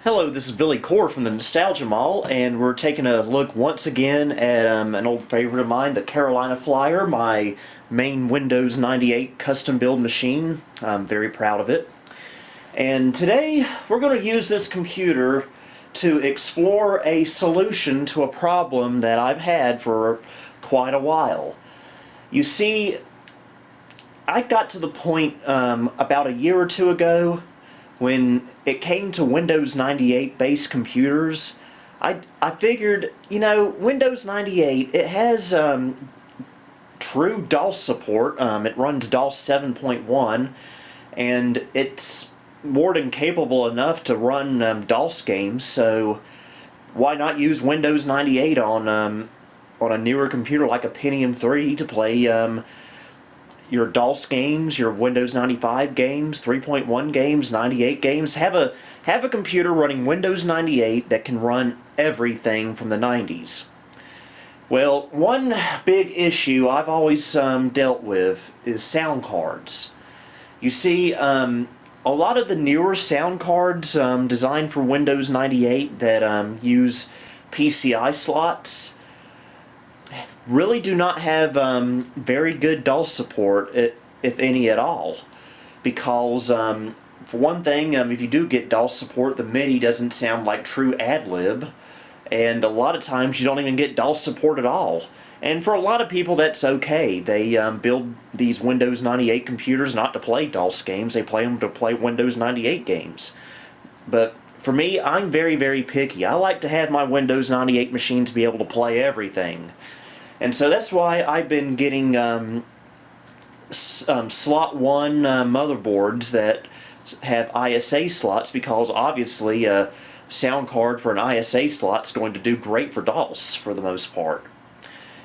Hello, this is Billy Core from the Nostalgia Mall, and we're taking a look once again at an old favorite of mine, the Carolina Flyer, my main Windows 98 custom build machine. I'm very proud of it. And today we're going to use this computer to explore a solution to a problem that I've had for quite a while. You see, I got to the point about a year or two ago when it came to Windows 98 base computers. I figured, Windows 98, it has true DOS support. It runs DOS 7.1, and it's more than capable enough to run DOS games, so why not use Windows 98 on a newer computer like a Pentium 3 to play your DOS games, your Windows 95 games, 3.1 games, 98 games. Have a computer running Windows 98 that can run everything from the 90s. Well, one big issue I've always dealt with is sound cards. You see, a lot of the newer sound cards designed for Windows 98 that use PCI slots really do not have very good DOS support, if any at all. Because, for one thing, if you do get DOS support, the MIDI doesn't sound like true ad-lib, and a lot of times you don't even get DOS support at all. And for a lot of people, that's okay. They build these Windows 98 computers not to play DOS games, they play them to play Windows 98 games. But for me, I'm very, very picky. I like to have my Windows 98 machines be able to play everything. And so that's why I've been getting slot 1 motherboards that have ISA slots, because obviously a sound card for an ISA slot is going to do great for DOS for the most part.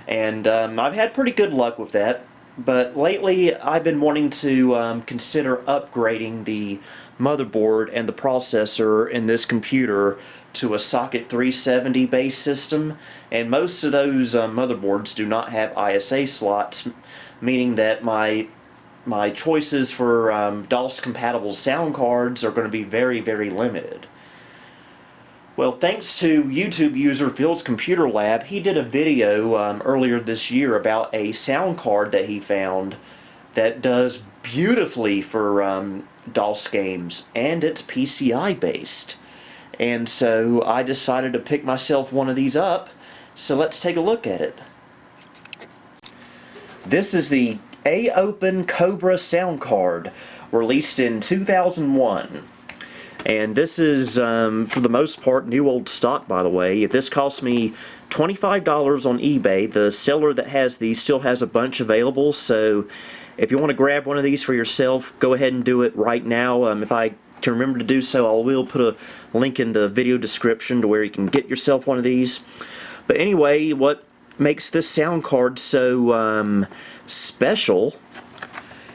And I've had pretty good luck with that, but lately I've been wanting to consider upgrading the motherboard and the processor in this computer to a socket 370 base system, and most of those motherboards do not have ISA slots, meaning that my choices for DOS compatible sound cards are going to be very, very limited. Well, thanks to YouTube user Phil's Computer Lab, he did a video earlier this year about a sound card that he found that does beautifully for DOS games, and it's PCI based. And so I decided to pick myself one of these up, so let's take a look at it. This is the A-Open Cobra sound card, released in 2001. And this is, for the most part, new old stock, by the way. This cost me $25 on eBay. The seller that has these still has a bunch available, so if you want to grab one of these for yourself, go ahead and do it right now. If I can remember to do so, I will put a link in the video description to where you can get yourself one of these. But anyway, what makes this sound card so special,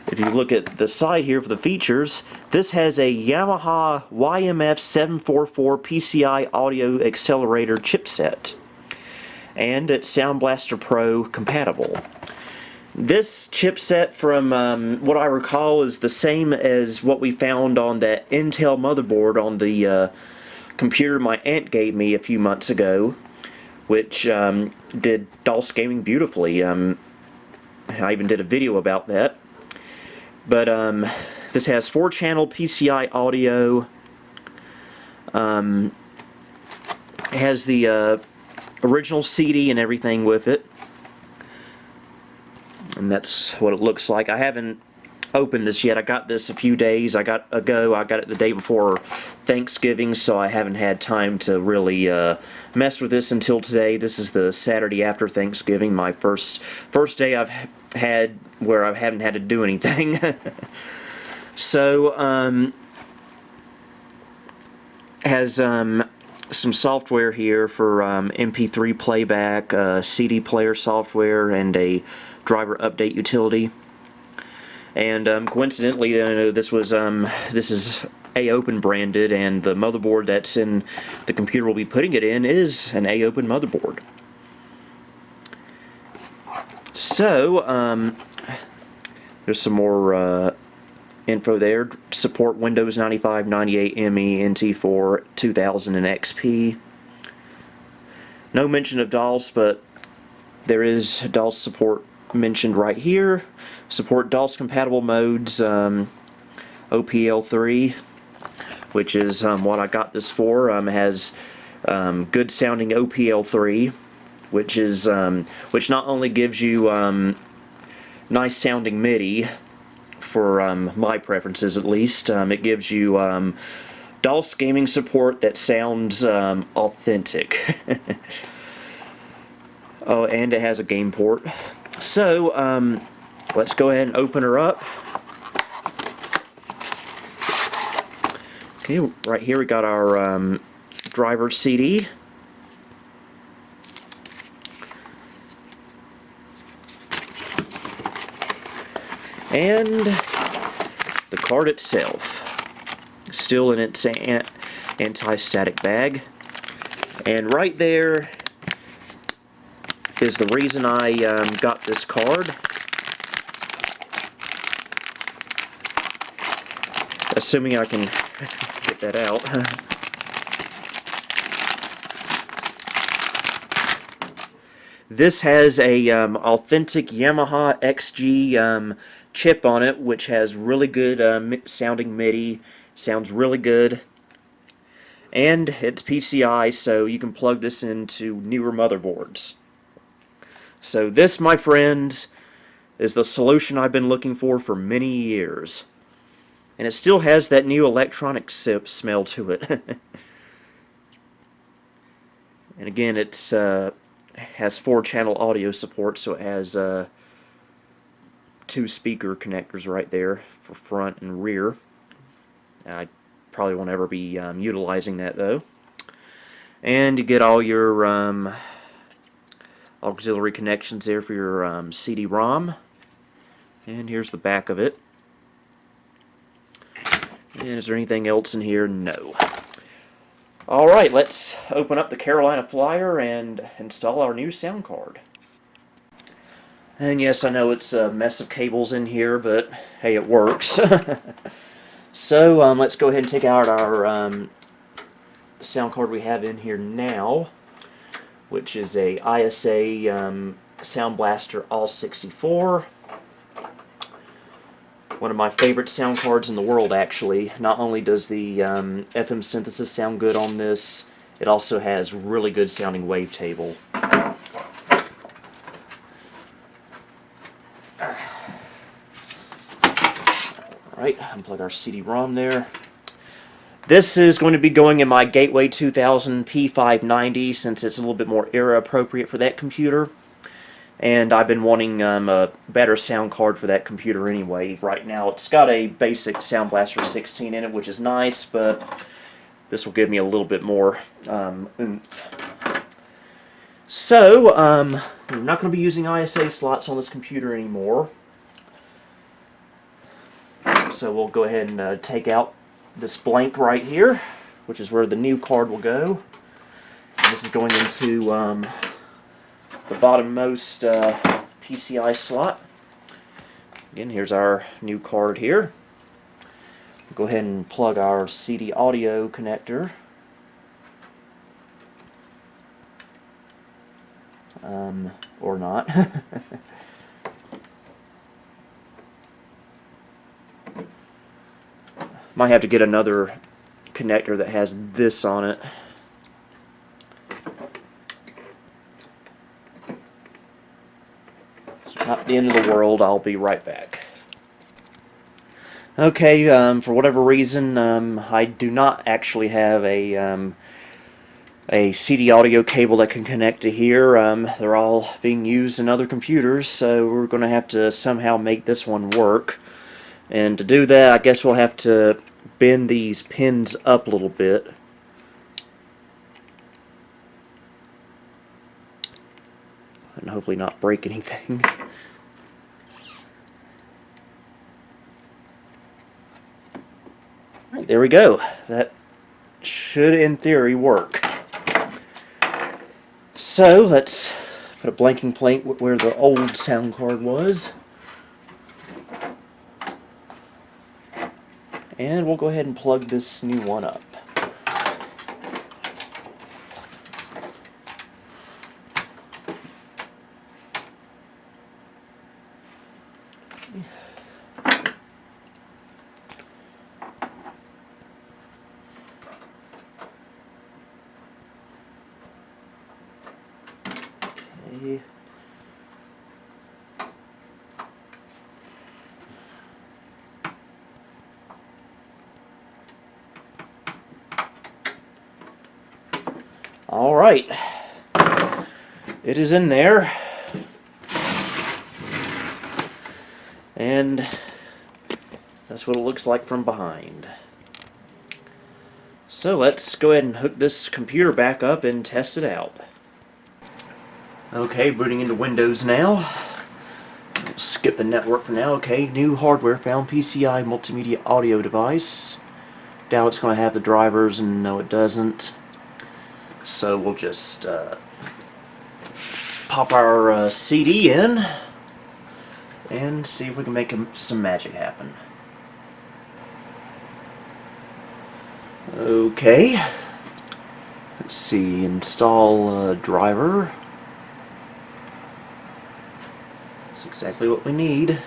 if you look at the side here for the features, this has a YAMAHA YMF744 PCI audio accelerator chipset, and it's Sound Blaster Pro compatible. This chipset, from what I recall, is the same as what we found on that Intel motherboard on the computer my aunt gave me a few months ago, which did DOS gaming beautifully. I even did a video about that. But this has 4-channel PCI audio. It has the original CD and everything with it. And that's what it looks like. I haven't opened this yet. I got this a few days ago. I got it the day before Thanksgiving, so I haven't had time to really mess with this until today. This is the Saturday after Thanksgiving, my first day I've had where I haven't had to do anything. So, has some software here for MP3 playback, CD player software, and a driver update utility. And coincidentally, this is A-Open branded, and the motherboard that's in the computer we'll be putting it in is an A-Open motherboard. So, there's some more info there. Support Windows 95, 98, ME, NT4, 2000, and XP. No mention of DOS, but there is DOS support mentioned right here. Support DOS compatible modes, OPL3, which is what I got this for. Has good sounding OPL3, which is which not only gives you nice sounding MIDI for my preferences at least. It gives you DOS gaming support that sounds authentic. Oh, and it has a game port. So let's go ahead and open her up. Okay, right here we got our driver CD. And the card itself, still in its anti-static bag. And right there is the reason I got this card. Assuming I can get that out. This has a authentic Yamaha XG chip on it, which has really good sounding MIDI, sounds really good, and it's PCI, so you can plug this into newer motherboards. So this, my friends, is the solution I've been looking for many years, and it still has that new electronic smell to it. And again, it's has 4-channel audio support, so it has 2 speaker connectors right there for front and rear. I probably won't ever be utilizing that though. And you get all your auxiliary connections there for your CD-ROM. And here's the back of it. And is there anything else in here? No. Alright, let's open up the Carolina Flyer and install our new sound card. And yes, I know it's a mess of cables in here, but hey, it works. So let's go ahead and take out our sound card we have in here now, which is a ISA Sound Blaster All-64. One of my favorite sound cards in the world, actually. Not only does the FM synthesis sound good on this, it also has really good sounding wavetable. Alright, unplug our CD-ROM there. This is going to be going in my Gateway 2000 P590 since it's a little bit more era appropriate for that computer. And I've been wanting a better sound card for that computer anyway. Right now it's got a basic Sound Blaster 16 in it, which is nice, but this will give me a little bit more oomph. So, I'm not going to be using ISA slots on this computer anymore. So we'll go ahead and take out this blank right here, which is where the new card will go. And this is going into the bottommost PCI slot. Again, here's our new card here. We'll go ahead and plug our CD audio connector. Or not. Might have to get another connector that has this on it. It's not the end of the world. I'll be right back. Okay, for whatever reason, I do not actually have a CD audio cable that can connect to here. They're all being used in other computers, so we're going to have to somehow make this one work. And to do that, I guess we'll have to bend these pins up a little bit. And hopefully not break anything. Alright, there we go. That should, in theory, work. So, let's put a blanking plate where the old sound card was. And we'll go ahead and plug this new one up. Okay. All right, it is in there, and that's what it looks like from behind. So let's go ahead and hook this computer back up and test it out. Okay, booting into Windows now. Skip the network for now. Okay, new hardware found, PCI multimedia audio device. Doubt it's going to have the drivers, and no it doesn't. So we'll just pop our CD in and see if we can make some magic happen. Okay, let's see, install driver. That's exactly what we need.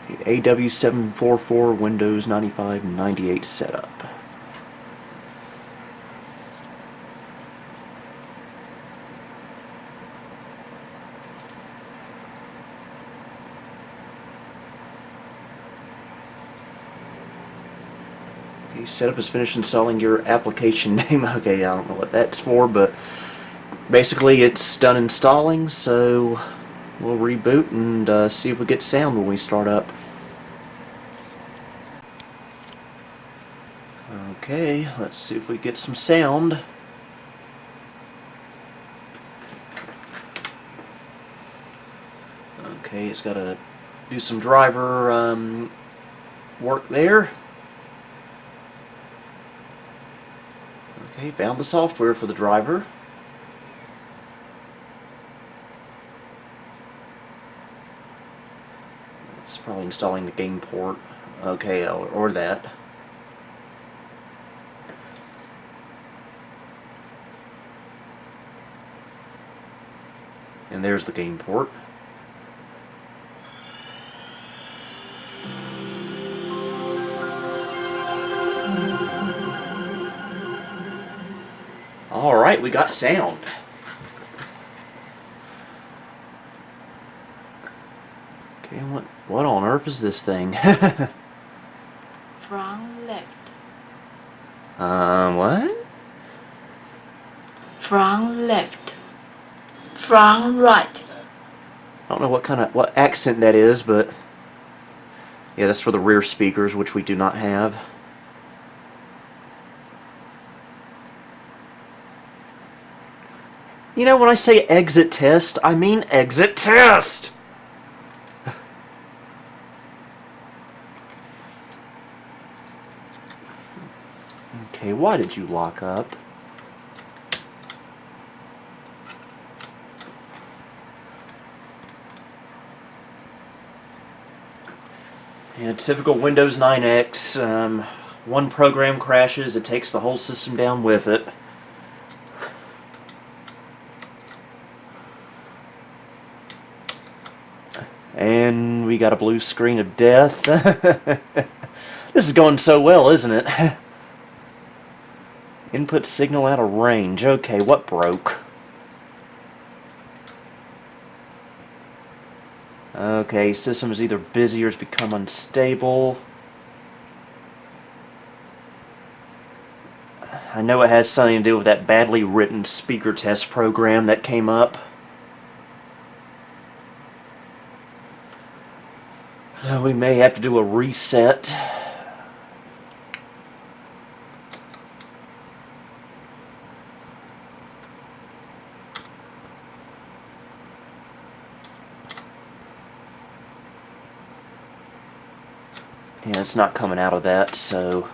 AW744 Windows 95 and 98 setup. Okay, setup is finished installing your application name. Okay, I don't know what that's for, but basically it's done installing, so we'll reboot and see if we get sound when we start up. Okay, let's see if we get some sound. Okay, it's got to do some driver work there. Okay, found the software for the driver. It's probably installing the game port. Okay, or that. And there's the game port. Alright, we got sound. Okay, what on earth is this thing? From left. What? From left. From right. I don't know what accent that is, but yeah, that's for the rear speakers, which we do not have. You know, when I say exit test, I mean exit test! Okay, why did you lock up? Yeah, typical Windows 9X. One program crashes, it takes the whole system down with it. And we got a blue screen of death. This is going so well, isn't it? Input signal out of range. Okay, what broke? Okay, system is either busy or has become unstable. I know it has something to do with that badly written speaker test program that came up. We may have to do a reset. Yeah, it's not coming out of that, so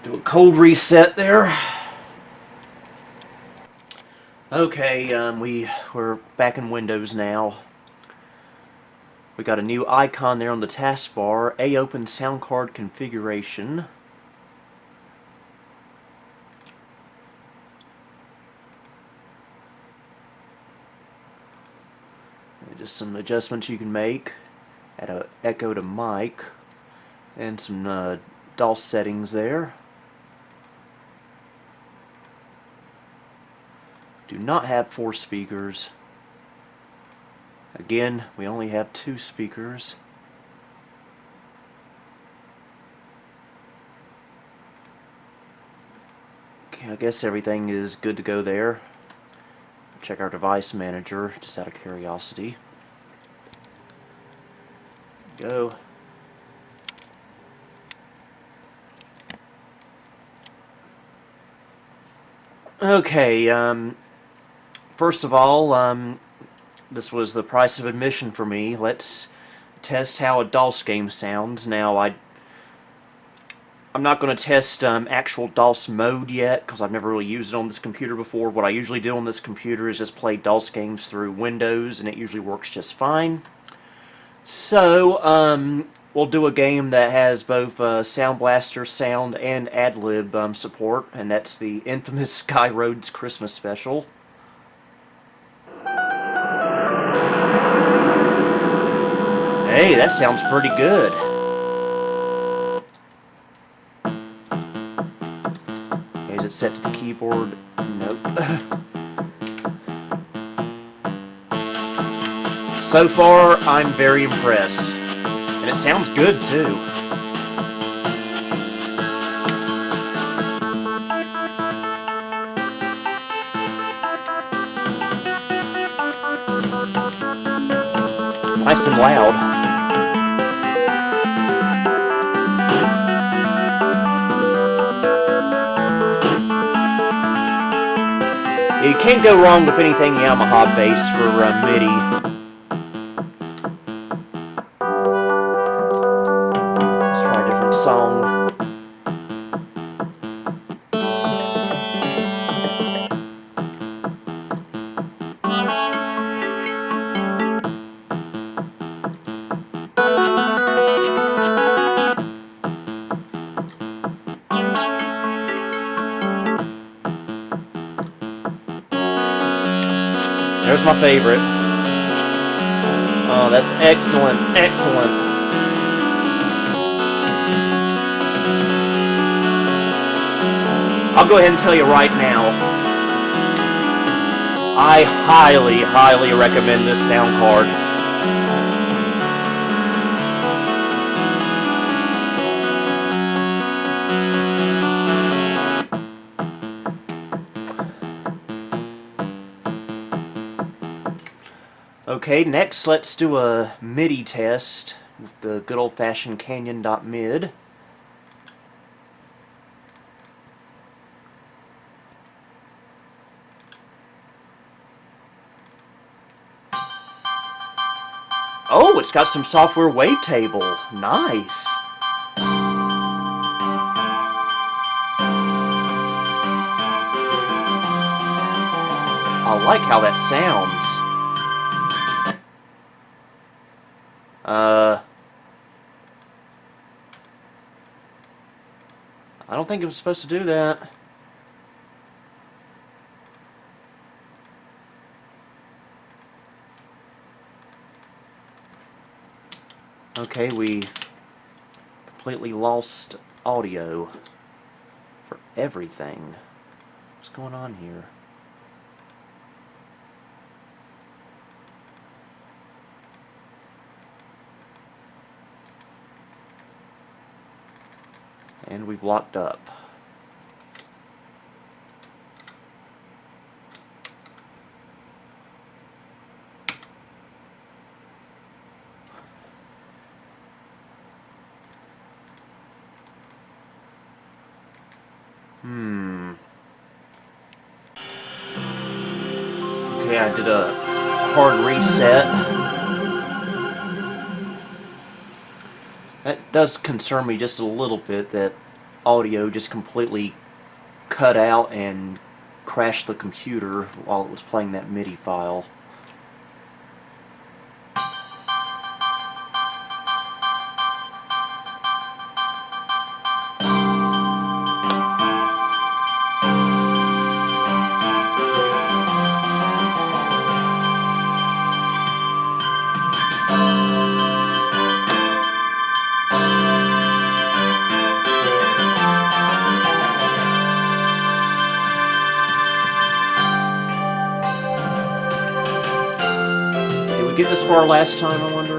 do a cold reset there. Okay, we're back in Windows now. We got a new icon there on the taskbar, A-Open Sound Card Configuration. Just some adjustments you can make. Add a echo to mic and some DAW settings there. Do not have 4 speakers. Again, we only have 2 speakers. Okay, I guess everything is good to go there. Check our device manager, just out of curiosity. Go. Okay, first of all, this was the price of admission for me. Let's test how a DOS game sounds. Now, I'm not going to test actual DOS mode yet, because I've never really used it on this computer before. What I usually do on this computer is just play DOS games through Windows, and it usually works just fine. So, we'll do a game that has both Sound Blaster sound and ad-lib support, and that's the infamous Sky Roads Christmas Special. Hey, that sounds pretty good. Okay, is it set to the keyboard? Nope. So far, I'm very impressed. And it sounds good, too. Nice and loud. You can't go wrong with anything Yamaha based for MIDI. Let's try a different song. There's my favorite. Oh, that's excellent, excellent. I'll go ahead and tell you right now, I highly, highly recommend this sound card. Okay, next let's do a MIDI test with the good old-fashioned Canyon.mid. Oh, it's got some software wavetable. Nice. I like how that sounds. I don't think it was supposed to do that. Okay, we completely lost audio for everything. What's going on here? And we've locked up. Okay, I did a hard reset. That does concern me just a little bit, that audio just completely cut out and crashed the computer while it was playing that MIDI file. get this far last time, I wonder?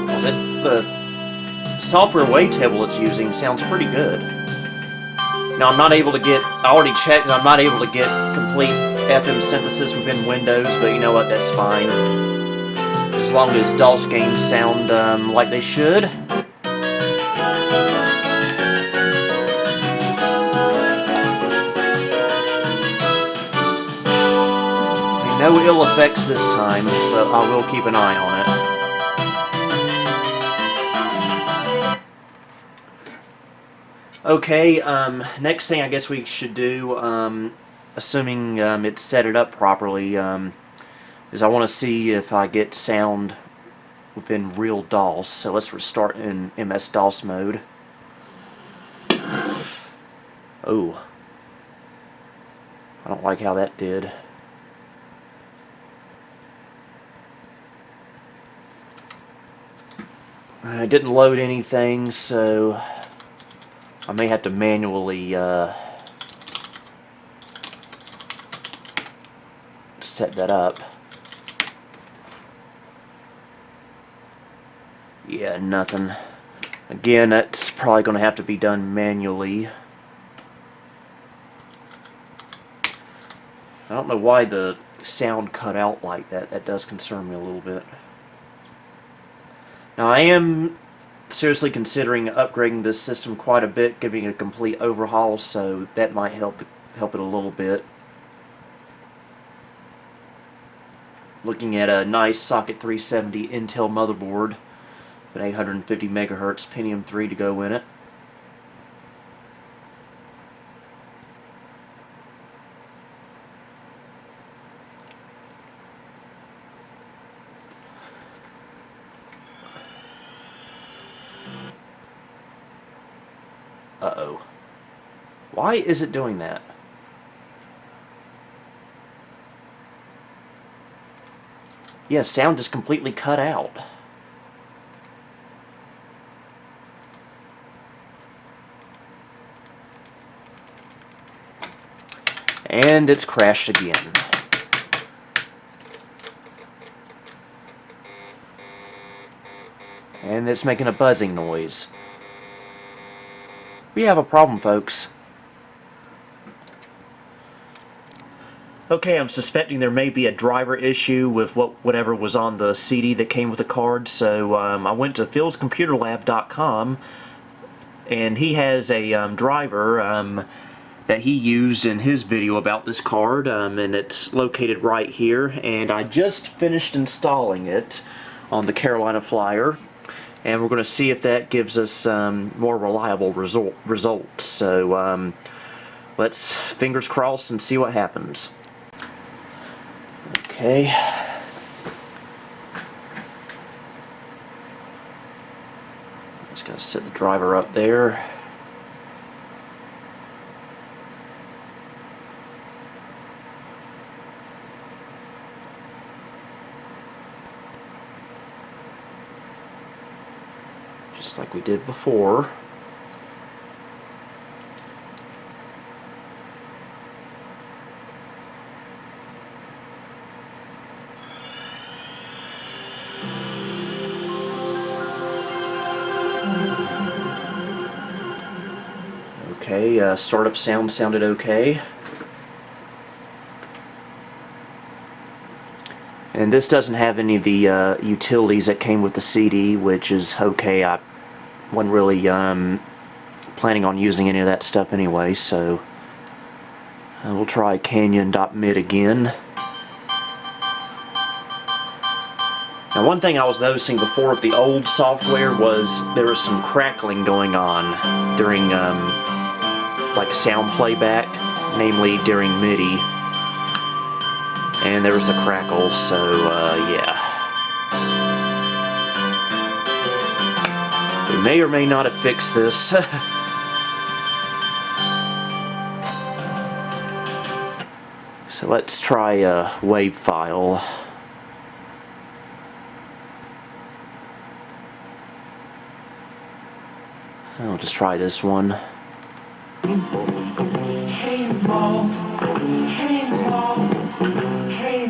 Was it the software wavetable it's using sounds pretty good. Now I'm not able to get, I already checked and I'm not able to get complete FM synthesis within Windows, but you know what, that's fine. As long as DOS games sound like they should. No ill effects this time, but I will keep an eye on it. Okay, next thing I guess we should do, assuming it's set it up properly, is I want to see if I get sound within real DOS. So let's restart in MS-DOS mode. Oh. I don't like how that did. I didn't load anything, so I may have to manually set that up. Yeah, nothing. Again, that's probably going to have to be done manually. I don't know why the sound cut out like that. That does concern me a little bit. Now I am seriously considering upgrading this system quite a bit, giving it a complete overhaul, so that might help it a little bit. Looking at a nice socket 370 Intel motherboard, with an 850 megahertz Pentium 3 to go in it. Uh-oh. Why is it doing that? Yeah, sound just completely cut out. And it's crashed again. And it's making a buzzing noise. We have a problem, folks. Okay, I'm suspecting there may be a driver issue with whatever was on the CD that came with the card, so I went to philscomputerlab.com, and he has a driver that he used in his video about this card, and it's located right here, and I just finished installing it on the Carolina Flyer. And we're going to see if that gives us more reliable results. So let's fingers crossed and see what happens. Okay. Just got to set the driver up there. Just like we did before. Okay, startup sound sounded okay. And this doesn't have any of the utilities that came with the CD, which is okay. I wasn't really planning on using any of that stuff anyway, so we'll try canyon.mid again. Now, one thing I was noticing before with the old software was there was some crackling going on during like sound playback, namely during MIDI, and there was the crackle, so yeah. We may or may not have fixed this. So let's try a wave file. I'll just try this one. Hey,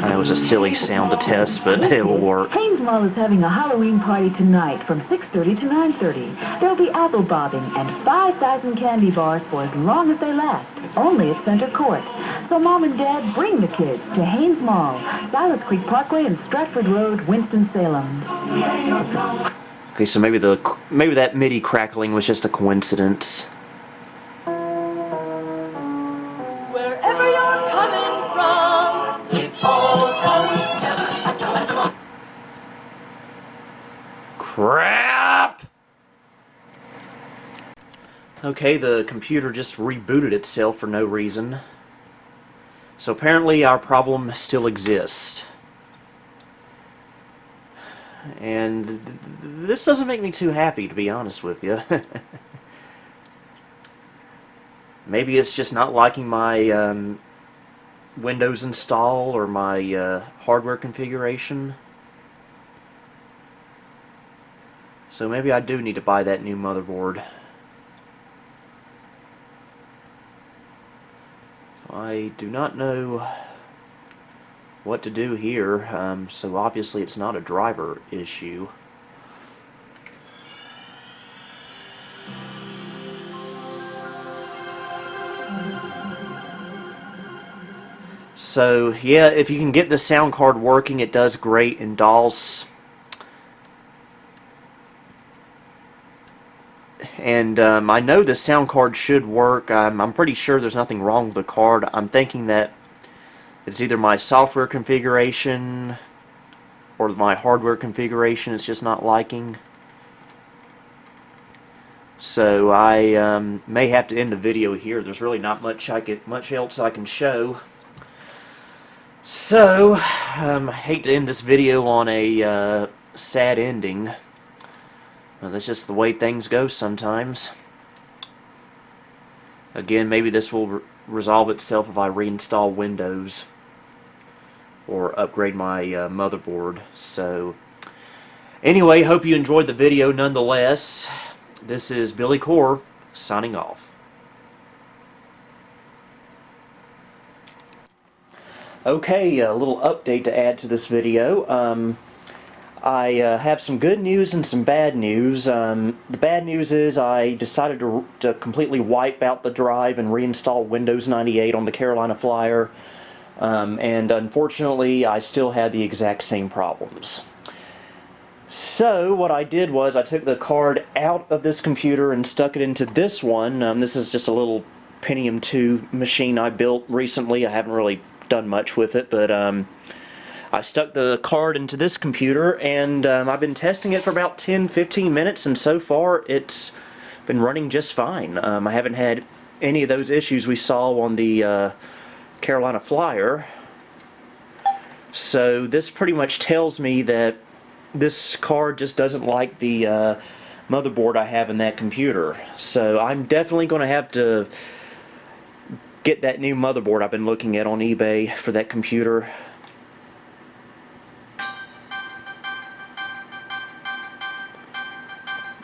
I know it's a silly sound to test, but it will work. Haynes Mall is having a Halloween party tonight from 6:30 to 9:30. There'll be apple bobbing and 5,000 candy bars for as long as they last, only at Center Court. So Mom and Dad, bring the kids to Haynes Mall, Silas Creek Parkway and Stratford Road, Winston-Salem. Okay, so maybe that MIDI crackling was just a coincidence. Wherever you're coming from, it all comes together. Crap! Okay, the computer just rebooted itself for no reason. So apparently our problem still exists. And this doesn't make me too happy, to be honest with you. Maybe it's just not liking my Windows install or my hardware configuration. So maybe I do need to buy that new motherboard. I do not know what to do here, so obviously it's not a driver issue. So yeah, if you can get the sound card working, it does great in DOS. And I know the sound card should work. I'm pretty sure there's nothing wrong with the card. I'm thinking that it's either my software configuration or my hardware configuration is just not liking. So I may have to end the video here. There's really not much else I can show. So I hate to end this video on a sad ending. Well, that's just the way things go sometimes. Again, maybe this will resolve itself if I reinstall Windows or upgrade my motherboard. So anyway, hope you enjoyed the video nonetheless. This is Billy Core signing off. Okay, a little update to add to this video. I have some good news and some bad news. The bad news is I decided to completely wipe out the drive and reinstall Windows 98 on the Carolina Flyer, and unfortunately I still had the exact same problems. So what I did was I took the card out of this computer and stuck it into this one. This is just a little Pentium 2 machine I built recently. I haven't really done much with it, but I stuck the card into this computer, and I've been testing it for about 10-15 minutes, and so far it's been running just fine. I haven't had any of those issues we saw on the Carolina Flyer. So this pretty much tells me that this card just doesn't like the motherboard I have in that computer. So I'm definitely going to have to get that new motherboard I've been looking at on eBay for that computer.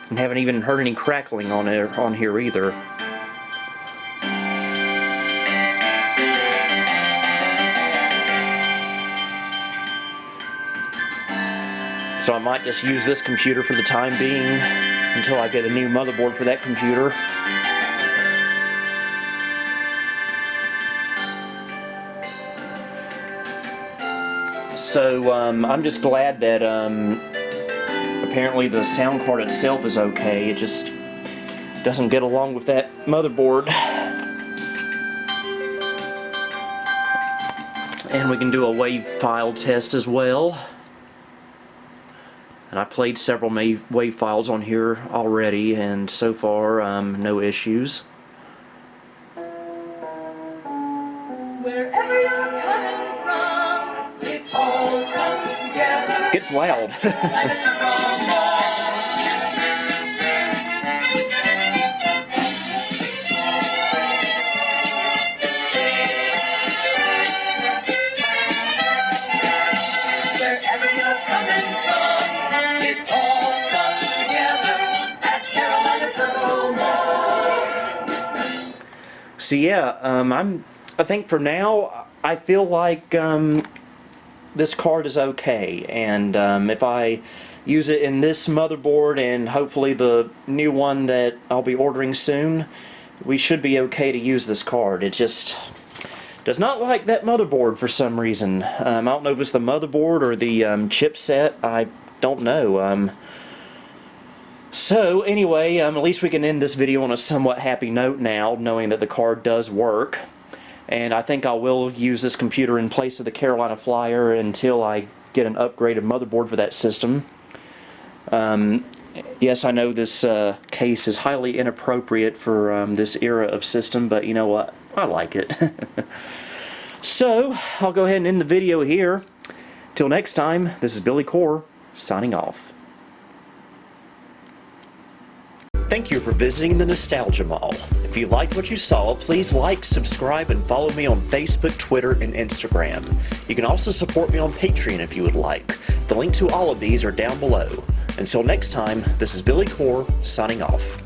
And haven't even heard any crackling on here either. So I might just use this computer for the time being until I get a new motherboard for that computer. So I'm just glad that apparently the sound card itself is okay. It just doesn't get along with that motherboard. And we can do a wave file test as well. And I played several wave files on here already, and so far no issues. Wherever you're coming from, it all comes together. It's loud. Wherever you're coming from, it all comes together at Carolina Circle Mall. So yeah, I think for now I feel like this card is okay, and if I use it in this motherboard and hopefully the new one that I'll be ordering soon, we should be okay to use this card. It just does not like that motherboard for some reason. I don't know if it's the motherboard or the chipset. I don't know. So anyway, at least we can end this video on a somewhat happy note now, knowing that the card does work. And I think I will use this computer in place of the Carolina Flyer until I get an upgraded motherboard for that system. Yes, I know this case is highly inappropriate for this era of system, but you know what? I like it. So, I'll go ahead and end the video here. Till next time, this is Billy Core, signing off. Thank you for visiting the Nostalgia Mall. If you liked what you saw, please like, subscribe, and follow me on Facebook, Twitter, and Instagram. You can also support me on Patreon if you would like. The link to all of these are down below. Until next time, this is Billy Core, signing off.